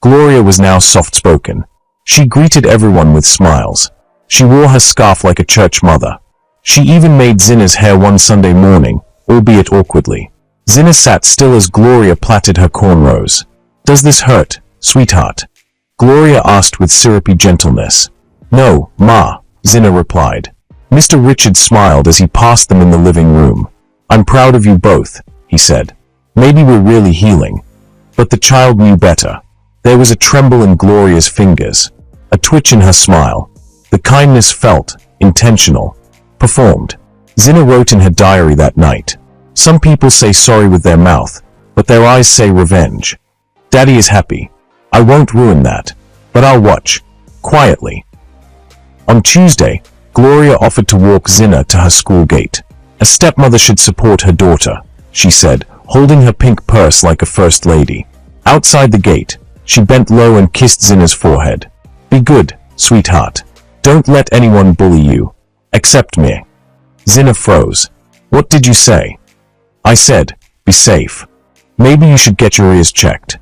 Gloria was now soft-spoken. She greeted everyone with smiles. She wore her scarf like a church mother. She even made Zinna's hair one Sunday morning, albeit awkwardly. Zinna sat still as Gloria plaited her cornrows. "Does this hurt, sweetheart?" Gloria asked with syrupy gentleness. "No, Ma," Zinna replied. Mr. Richard smiled as he passed them in the living room. "I'm proud of you both," he said. "Maybe we're really healing." But the child knew better. There was a tremble in Gloria's fingers, a twitch in her smile. The kindness felt, intentional, performed. Zinna wrote in her diary that night, "Some people say sorry with their mouth, but their eyes say revenge. Daddy is happy. I won't ruin that, but I'll watch, quietly." On Tuesday, Gloria offered to walk Zinna to her school gate. A stepmother should support her daughter, she said, holding her pink purse like a first lady. Outside the gate, she bent low and kissed Zinna's forehead. "Be good, sweetheart. Don't let anyone bully you. Accept me." Zinna froze. "What did you say?" "I said, be safe. Maybe you should get your ears checked."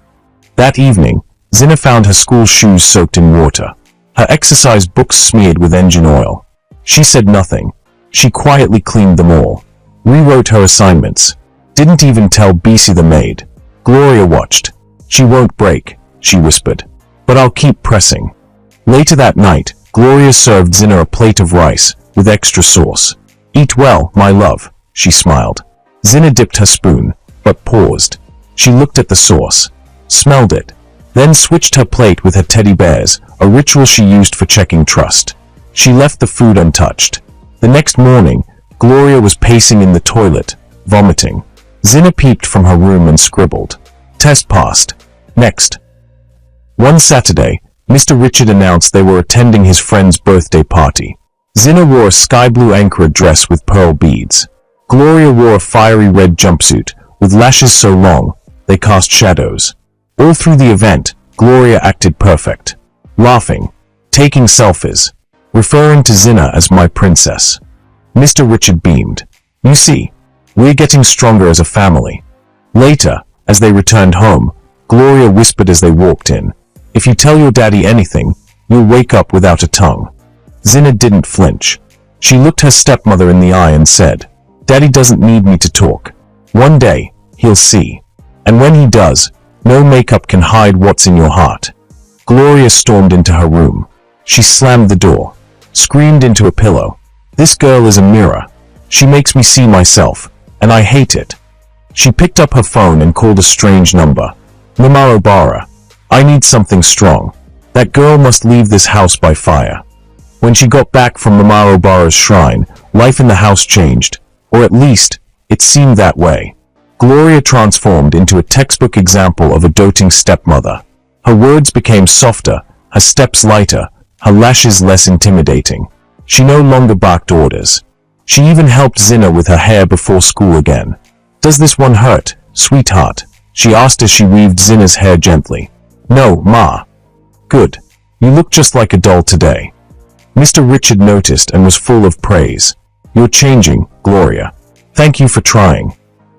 That evening, Zinna found her school shoes soaked in water, her exercise books smeared with engine oil. She said nothing. She quietly cleaned them all, rewrote her assignments, didn't even tell Bisi the maid. Gloria watched. "She won't break," she whispered. "But I'll keep pressing." Later that night, Gloria served Zinna a plate of rice, with extra sauce. "Eat well, my love," she smiled. Zinna dipped her spoon, but paused. She looked at the sauce, smelled it, then switched her plate with her teddy bears, a ritual she used for checking trust. She left the food untouched. The next morning, Gloria was pacing in the toilet, vomiting. Zinna peeped from her room and scribbled. "Test passed. Next." One Saturday, Mr. Richard announced they were attending his friend's birthday party. Zinna wore a sky-blue Ankara dress with pearl beads. Gloria wore a fiery red jumpsuit, with lashes so long, they cast shadows. All through the event, Gloria acted perfect. Laughing, taking selfies, referring to Zinna as my princess. Mr. Richard beamed. "You see, we're getting stronger as a family." Later, as they returned home, Gloria whispered as they walked in, "If you tell your daddy anything, you'll wake up without a tongue." Zinna didn't flinch. She looked her stepmother in the eye and said, "Daddy doesn't need me to talk. One day, he'll see. And when he does, no makeup can hide what's in your heart." Gloria stormed into her room. She slammed the door, screamed into a pillow. "This girl is a mirror. She makes me see myself, and I hate it." She picked up her phone and called a strange number. "Mama Obara. I need something strong. That girl must leave this house by fire." When she got back from Mama Obara's shrine, life in the house changed, or at least, it seemed that way. Gloria transformed into a textbook example of a doting stepmother. Her words became softer, her steps lighter, her lashes less intimidating. She no longer barked orders. She even helped Zinna with her hair before school again. "Does this one hurt, sweetheart?" she asked as she weaved Zinna's hair gently. "No, Ma." "Good. You look just like a doll today." Mr. Richard noticed and was full of praise. "You're changing, Gloria. Thank you for trying."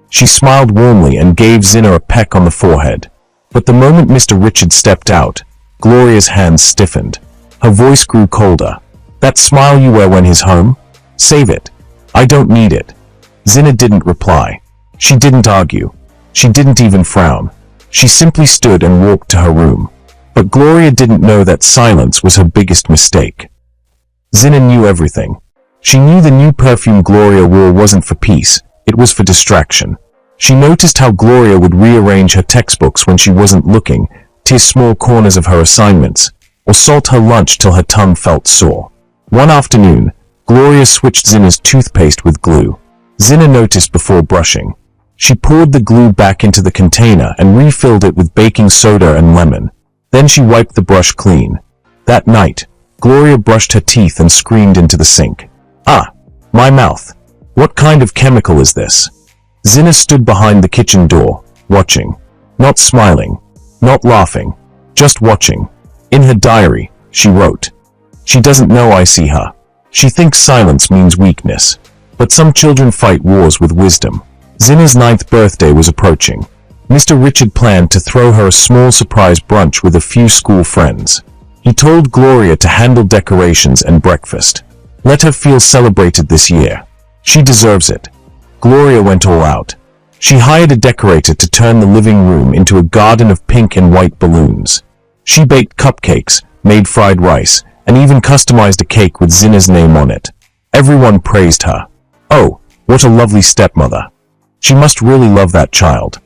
She smiled warmly and gave Zinna a peck on the forehead. But the moment Mr. Richard stepped out, Gloria's hands stiffened. Her voice grew colder. "That smile you wear when he's home? Save it. I don't need it." Zinna didn't reply. She didn't argue. She didn't even frown. She simply stood and walked to her room. But Gloria didn't know that silence was her biggest mistake. Zinna knew everything. She knew the new perfume Gloria wore wasn't for peace, it was for distraction. She noticed how Gloria would rearrange her textbooks when she wasn't looking, tear small corners of her assignments, or salt her lunch till her tongue felt sore. One afternoon, Gloria switched Zinna's toothpaste with glue. Zinna noticed before brushing. She poured the glue back into the container and refilled it with baking soda and lemon. Then she wiped the brush clean. That night, Gloria brushed her teeth and screamed into the sink. "Ah, my mouth. What kind of chemical is this?" Zinna stood behind the kitchen door, watching. Not smiling, not laughing, just watching. In her diary, she wrote, "She doesn't know I see her. She thinks silence means weakness. But some children fight wars with wisdom." Zinna's 9th birthday was approaching. Mr. Richard planned to throw her a small surprise brunch with a few school friends. He told Gloria to handle decorations and breakfast. Let her feel celebrated this year. She deserves it. Gloria went all out. She hired a decorator to turn the living room into a garden of pink and white balloons. She baked cupcakes, made fried rice, and even customized a cake with Zinna's name on it. Everyone praised her. Oh, what a lovely stepmother. She must really love that child.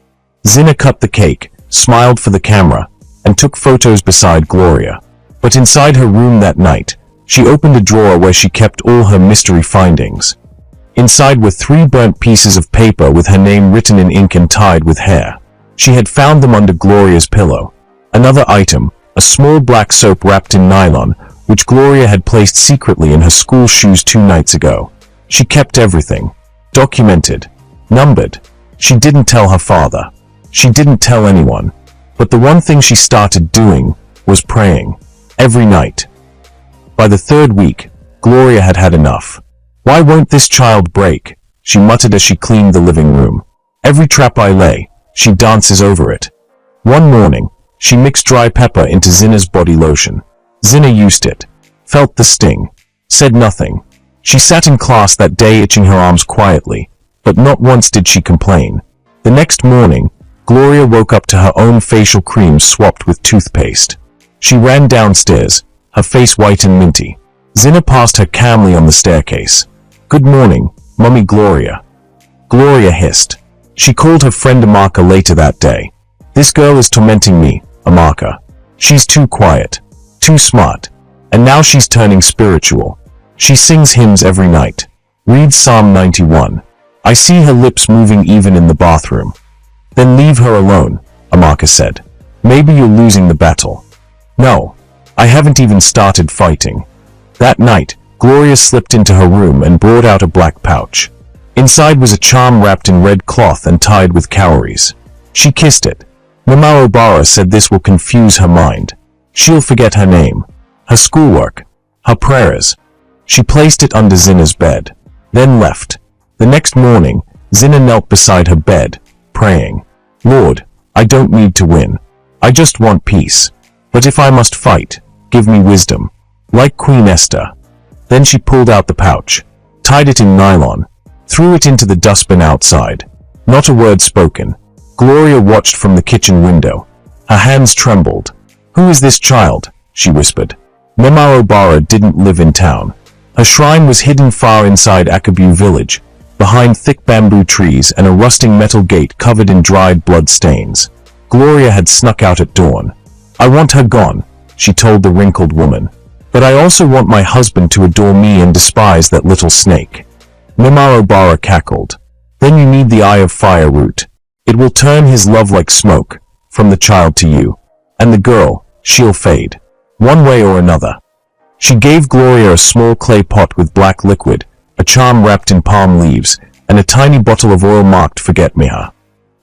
Zinna cut the cake, smiled for the camera, and took photos beside Gloria. But inside her room that night, she opened a drawer where she kept all her mystery findings. Inside were 3 burnt pieces of paper with her name written in ink and tied with hair. She had found them under Gloria's pillow. Another item, a small black soap wrapped in nylon, which Gloria had placed secretly in her school shoes 2 nights ago. She kept everything. Documented. Numbered. She didn't tell her father. She didn't tell anyone. But the one thing she started doing was praying. Every night. By the 3rd week, Gloria had had enough. Why won't this child break? She muttered as she cleaned the living room. Every trap I lay, she dances over it. One morning, she mixed dry pepper into Zinna's body lotion. Zinna used it, felt the sting, said nothing. She sat in class that day itching her arms quietly, but not once did she complain. The next morning, Gloria woke up to her own facial cream swapped with toothpaste. She ran downstairs, her face white and minty. Zinna passed her calmly on the staircase. Good morning, Mummy Gloria. Gloria hissed. She called her friend Amaka later that day. This girl is tormenting me, Amaka. She's too quiet, too smart, and now she's turning spiritual. She sings hymns every night. Reads Psalm 91. I see her lips moving even in the bathroom. Then leave her alone, Amaka said. Maybe you're losing the battle. No, I haven't even started fighting. That night, Gloria slipped into her room and brought out a black pouch. Inside was a charm wrapped in red cloth and tied with cowries. She kissed it. Mama Obara said this will confuse her mind. She'll forget her name, her schoolwork, her prayers. She placed it under Zinna's bed, then left. The next morning, Zinna knelt beside her bed, praying. Lord, I don't need to win. I just want peace. But if I must fight, give me wisdom. Like Queen Esther. Then she pulled out the pouch, tied it in nylon, threw it into the dustbin outside. Not a word spoken. Gloria watched from the kitchen window. Her hands trembled. Who is this child? She whispered. Mama Obara didn't live in town. Her shrine was hidden far inside Akabu village, behind thick bamboo trees and a rusting metal gate covered in dried blood stains. Gloria had snuck out at dawn. I want her gone, she told the wrinkled woman. But I also want my husband to adore me and despise that little snake. Mama Obara cackled. Then you need the eye of fire root. It will turn his love like smoke, from the child to you. And the girl, she'll fade. One way or another. She gave Gloria a small clay pot with black liquid, a charm wrapped in palm leaves, and a tiny bottle of oil marked Forget-Me-Her.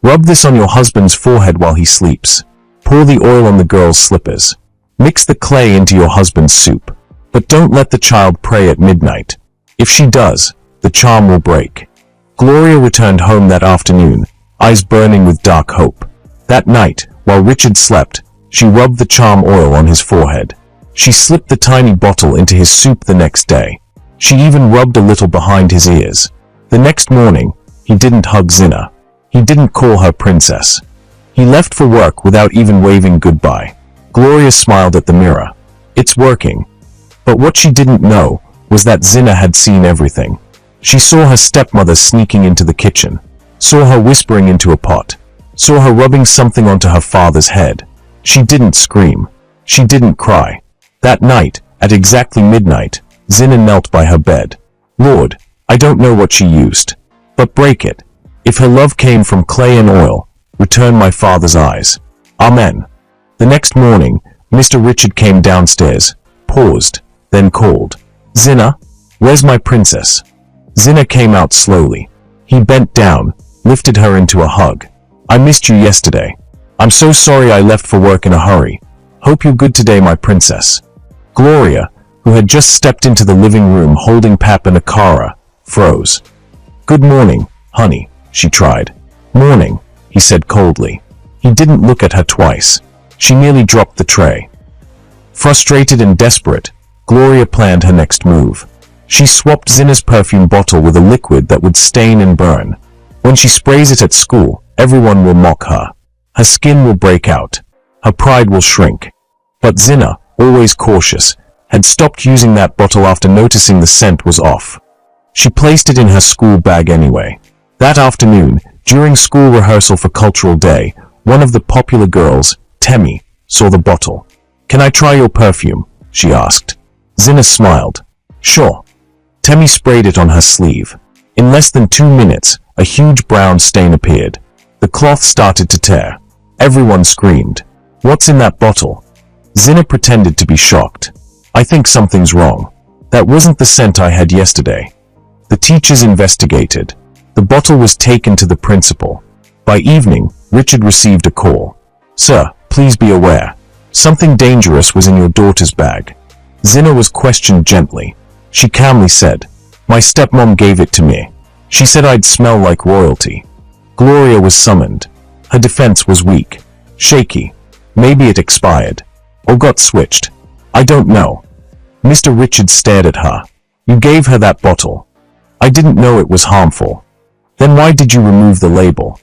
Rub this on your husband's forehead while he sleeps. Pour the oil on the girl's slippers. Mix the clay into your husband's soup. But don't let the child pray at midnight. If she does, the charm will break. Gloria returned home that afternoon, eyes burning with dark hope. That night, while Richard slept, she rubbed the charm oil on his forehead. She slipped the tiny bottle into his soup the next day. She even rubbed a little behind his ears. The next morning, he didn't hug Zinna. He didn't call her princess. He left for work without even waving goodbye. Gloria smiled at the mirror. It's working. But what she didn't know was that Zinna had seen everything. She saw her stepmother sneaking into the kitchen, saw her whispering into a pot, saw her rubbing something onto her father's head. She didn't scream. She didn't cry. That night, at exactly midnight, Zinna knelt by her bed. Lord, I don't know what she used. But break it. If her love came from clay and oil, return my father's eyes. Amen. The next morning, Mr. Richard came downstairs, paused, then called. Zinna, where's my princess? Zinna came out slowly. He bent down, lifted her into a hug. I missed you yesterday. I'm so sorry I left for work in a hurry. Hope you're good today, my princess. Gloria, who had just stepped into the living room holding Pap and Akara, froze. Good morning, honey, she tried. Morning, he said coldly. He didn't look at her twice. She nearly dropped the tray. Frustrated and desperate, Gloria planned her next move. She swapped Zinna's perfume bottle with a liquid that would stain and burn. When she sprays it at school, everyone will mock her. Her skin will break out. Her pride will shrink. But Zinna, always cautious, had stopped using that bottle after noticing the scent was off. She placed it in her school bag anyway. That afternoon, during school rehearsal for Cultural Day, one of the popular girls, Temi, saw the bottle. "Can I try your perfume?" she asked. Zinna smiled. "Sure." Temi sprayed it on her sleeve. In less than 2 minutes, a huge brown stain appeared. The cloth started to tear. Everyone screamed. "What's in that bottle?" Zinna pretended to be shocked. "I think something's wrong. That wasn't the scent I had yesterday." The teachers investigated. The bottle was taken to the principal. By evening, Richard received a call. "Sir, please be aware. Something dangerous was in your daughter's bag." Zinna was questioned gently. She calmly said, "My stepmom gave it to me. She said I'd smell like royalty." Gloria was summoned. Her defense was weak, shaky. Maybe it expired. Or got switched. "I don't know." Mr. Richard stared at her. "You gave her that bottle." "I didn't know it was harmful." "Then why did you remove the label?"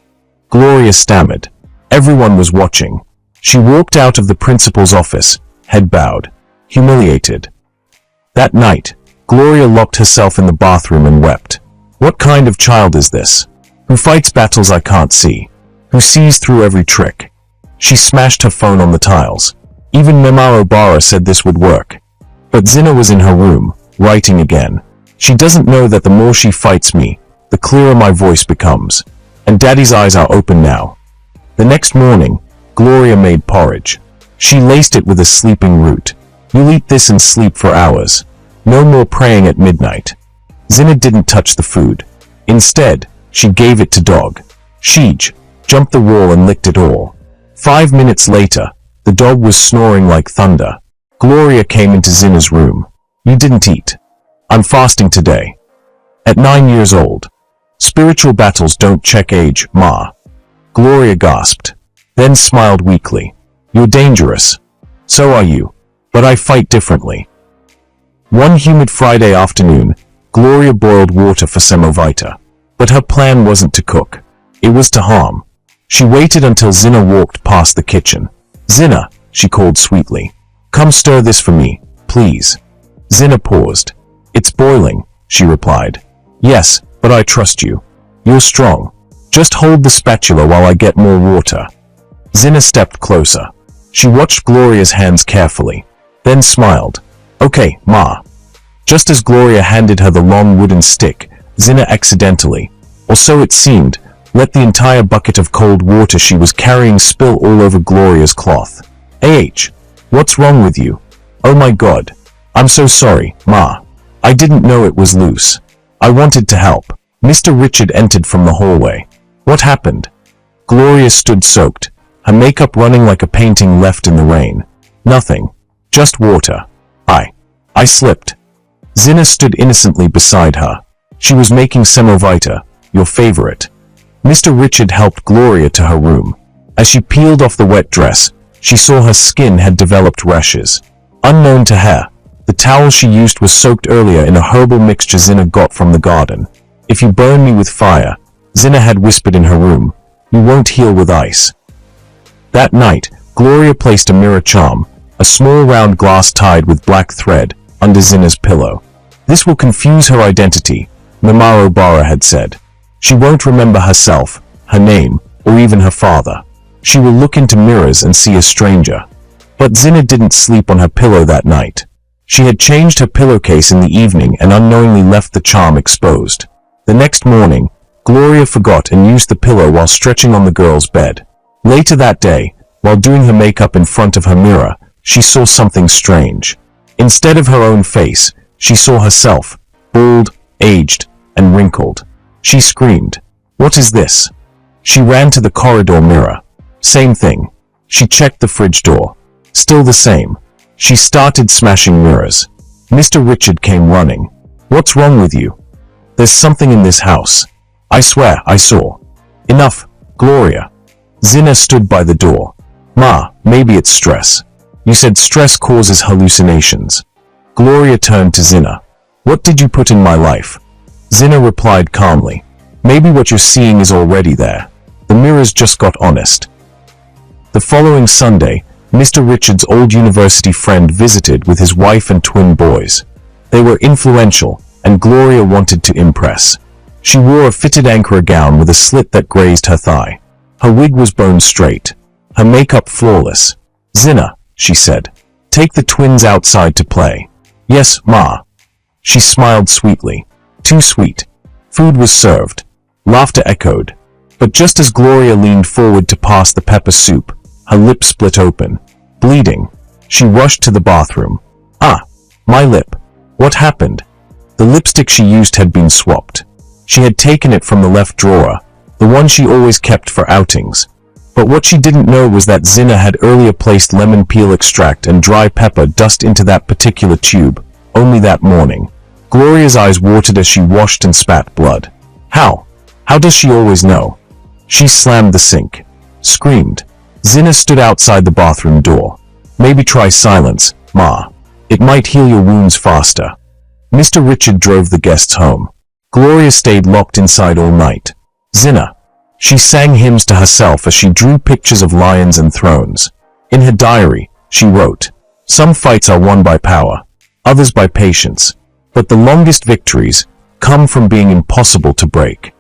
Gloria stammered. Everyone was watching. She walked out of the principal's office, head bowed, humiliated. That night, Gloria locked herself in the bathroom and wept. What kind of child is this? Who fights battles I can't see? Who sees through every trick? She smashed her phone on the tiles. Even Mama Obara said this would work. But Zinna was in her room, writing again. "She doesn't know that the more she fights me, the clearer my voice becomes. And Daddy's eyes are open now." The next morning, Gloria made porridge. She laced it with a sleeping root. "You'll eat this and sleep for hours. No more praying at midnight." Zinna didn't touch the food. Instead, she gave it to dog. Sheej jumped the wall and licked it all. 5 minutes later, the dog was snoring like thunder. Gloria came into Zinna's room. "You didn't eat." "I'm fasting today." At 9 years old. "Spiritual battles don't check age, Ma." Gloria gasped, then smiled weakly. "You're dangerous." "So are you. But I fight differently." One humid Friday afternoon, Gloria boiled water for semovita. But her plan wasn't to cook. It was to harm. She waited until Zinna walked past the kitchen. "Zinna," she called sweetly. "Come stir this for me, please." Zinna paused. "It's boiling," she replied. "Yes, but I trust you. You're strong. Just hold the spatula while I get more water." Zinna stepped closer. She watched Gloria's hands carefully, then smiled. "Okay, Ma." Just as Gloria handed her the long wooden stick, Zinna accidentally, or so it seemed, let the entire bucket of cold water she was carrying spill all over Gloria's cloth. What's wrong with you?" "Oh my God. I'm so sorry, Ma. I didn't know it was loose. I wanted to help." Mr. Richard entered from the hallway. "What happened?" Gloria stood soaked, her makeup running like a painting left in the rain. "Nothing. Just water. I slipped." Zinna stood innocently beside her. She was making semovita, your favorite. Mr. Richard helped Gloria to her room. As she peeled off the wet dress, she saw her skin had developed rashes. Unknown to her, the towel she used was soaked earlier in a herbal mixture Zinna got from the garden. "If you burn me with fire," Zinna had whispered in her room, "you won't heal with ice." That night, Gloria placed a mirror charm, a small round glass tied with black thread, under Zinna's pillow. "This will confuse her identity," Mama Obara had said. "She won't remember herself, her name, or even her father. She will look into mirrors and see a stranger." But Zinna didn't sleep on her pillow that night. She had changed her pillowcase in the evening and unknowingly left the charm exposed. The next morning, Gloria forgot and used the pillow while stretching on the girl's bed. Later that day, while doing her makeup in front of her mirror, she saw something strange. Instead of her own face, she saw herself, bald, aged, and wrinkled. She screamed, "What is this?" She ran to the corridor mirror. Same thing. She checked the fridge door. Still the same. She started smashing mirrors. Mr. Richard came running. "What's wrong with you? There's something in this house. I swear I saw." "Enough, Gloria." Zina stood by the door. Ma, maybe it's stress. You said stress causes hallucinations. Gloria turned to Zina. What did you put in my life? Zina replied calmly. Maybe what you're seeing is already there. The mirrors just got honest. The following Sunday, Mr. Richard's old university friend visited with his wife and twin boys. They were influential, and Gloria wanted to impress. She wore a fitted Ankara gown with a slit that grazed her thigh. Her wig was bone straight, her makeup flawless. Zina, she said, take the twins outside to play. Yes, Ma. She smiled sweetly. Too sweet. Food was served. Laughter echoed. But just as Gloria leaned forward to pass the pepper soup, her lip split open. Bleeding. She rushed to the bathroom. Ah, my lip. What happened? The lipstick she used had been swapped. She had taken it from the left drawer, the one she always kept for outings. But what she didn't know was that Zina had earlier placed lemon peel extract and dry pepper dust into that particular tube, only that morning. Gloria's eyes watered as she washed and spat blood. How? How does she always know? She slammed the sink. Screamed. Zina stood outside the bathroom door. Maybe try silence, Ma. It might heal your wounds faster. Mr. Richard drove the guests home. Gloria stayed locked inside all night. Zina. She sang hymns to herself as she drew pictures of lions and thrones. In her diary, she wrote, some fights are won by power, others by patience, but the longest victories come from being impossible to break.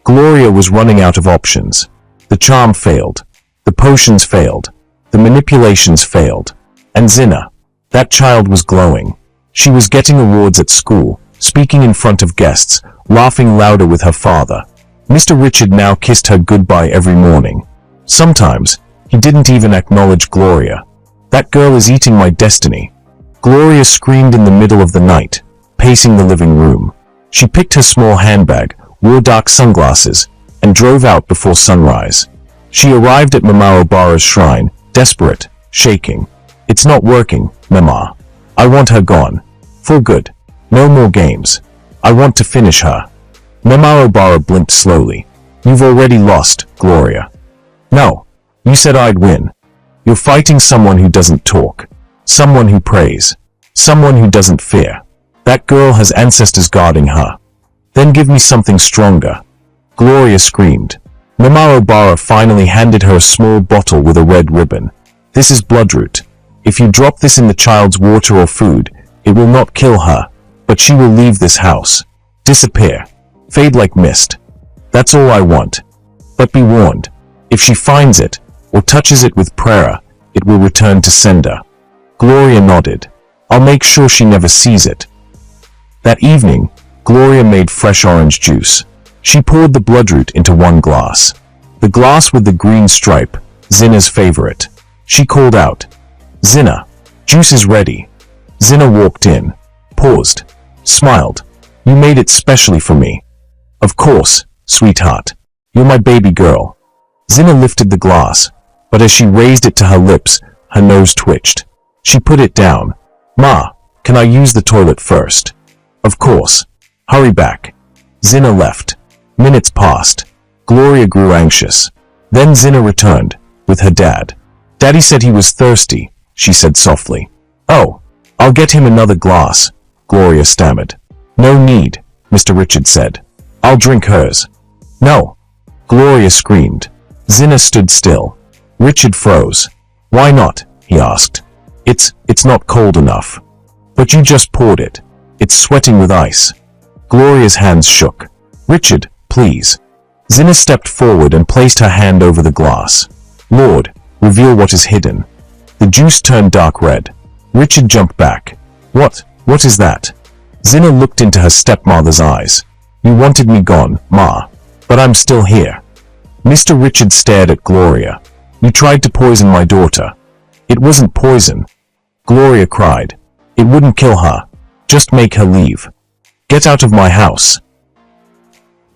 Gloria was running out of options. The charm failed. The potions failed. The manipulations failed. And Zina, that child was glowing. She was getting awards at school, speaking in front of guests, laughing louder with her father. Mr. Richard now kissed her goodbye every morning. Sometimes, he didn't even acknowledge Gloria. That girl is eating my destiny. Gloria screamed in the middle of the night, pacing the living room. She picked her small handbag, wore dark sunglasses, and drove out before sunrise. She arrived at Mama Obara's shrine, desperate, shaking. It's not working, Mama. I want her gone. For good. No more games. I want to finish her. Mama Obara blinked slowly. You've already lost, Gloria. No. You said I'd win. You're fighting someone who doesn't talk. Someone who prays. Someone who doesn't fear. That girl has ancestors guarding her. Then give me something stronger. Gloria screamed. Mama Obara finally handed her a small bottle with a red ribbon. This is bloodroot. If you drop this in the child's water or food, it will not kill her, but she will leave this house. Disappear. Fade like mist. That's all I want. But be warned. If she finds it, or touches it with prayer, it will return to sender. Gloria nodded. I'll make sure she never sees it. That evening, Gloria made fresh orange juice. She poured the bloodroot into one glass. The glass with the green stripe, Zina's favorite. She called out, Zina, juice is ready. Zina walked in, paused, smiled. You made it specially for me. Of course, sweetheart. You're my baby girl. Zina lifted the glass, but as she raised it to her lips, her nose twitched. She put it down. Ma, can I use the toilet first? Of course. Hurry back. Zina left. Minutes passed. Gloria grew anxious. Then Zina returned, with her dad. Daddy said he was thirsty, she said softly. Oh, I'll get him another glass, Gloria stammered. No need, Mr. Richard said. I'll drink hers. No. Gloria screamed. Zina stood still. Richard froze. Why not? He asked. It's not cold enough. But you just poured it. It's sweating with ice. Gloria's hands shook. Richard, please. Zina stepped forward and placed her hand over the glass. Lord, reveal what is hidden. The juice turned dark red. Richard jumped back. What is that? Zina looked into her stepmother's eyes. You wanted me gone, Ma. But I'm still here. Mr. Richard stared at Gloria. You tried to poison my daughter. It wasn't poison. Gloria cried. It wouldn't kill her. Just make her leave. Get out of my house.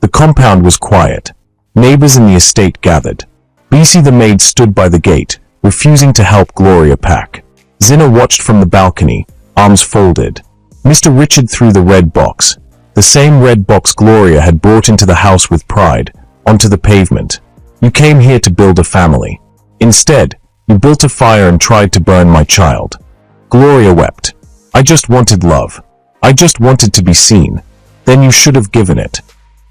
The compound was quiet. Neighbors in the estate gathered. Bisi the maid stood by the gate, refusing to help Gloria pack. Zina watched from the balcony, arms folded. Mr. Richard threw the red box, the same red box Gloria had brought into the house with pride, onto the pavement. You came here to build a family. Instead, you built a fire and tried to burn my child. Gloria wept. I just wanted love. I just wanted to be seen. Then you should have given it.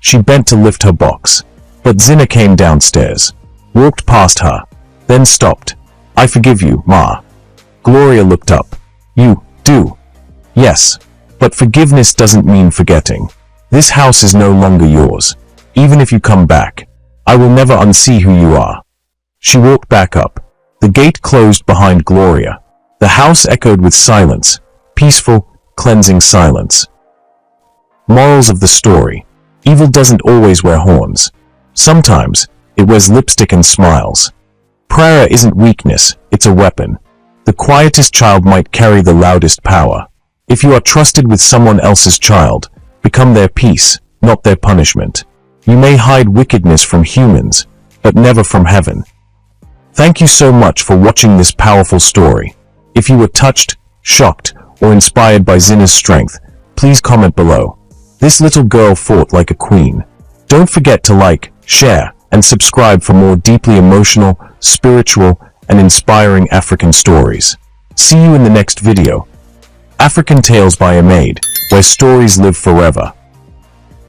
She bent to lift her box. But Zinna came downstairs, walked past her, then stopped. I forgive you, Ma. Gloria looked up. You do? Yes. But forgiveness doesn't mean forgetting. This house is no longer yours. Even if you come back, I will never unsee who you are. She walked back up. The gate closed behind Gloria. The house echoed with silence, peaceful, cleansing silence. Morals of the story. Evil doesn't always wear horns. Sometimes, it wears lipstick and smiles. Prayer isn't weakness, it's a weapon. The quietest child might carry the loudest power. If you are trusted with someone else's child, become their peace, not their punishment. You may hide wickedness from humans, but never from heaven. Thank you so much for watching this powerful story. If you were touched, shocked, or inspired by Zinna's strength, please comment below. This little girl fought like a queen. Don't forget to like, share, and subscribe for more deeply emotional, spiritual, and inspiring African stories. See you in the next video. African Tales by Amaid, where stories live forever.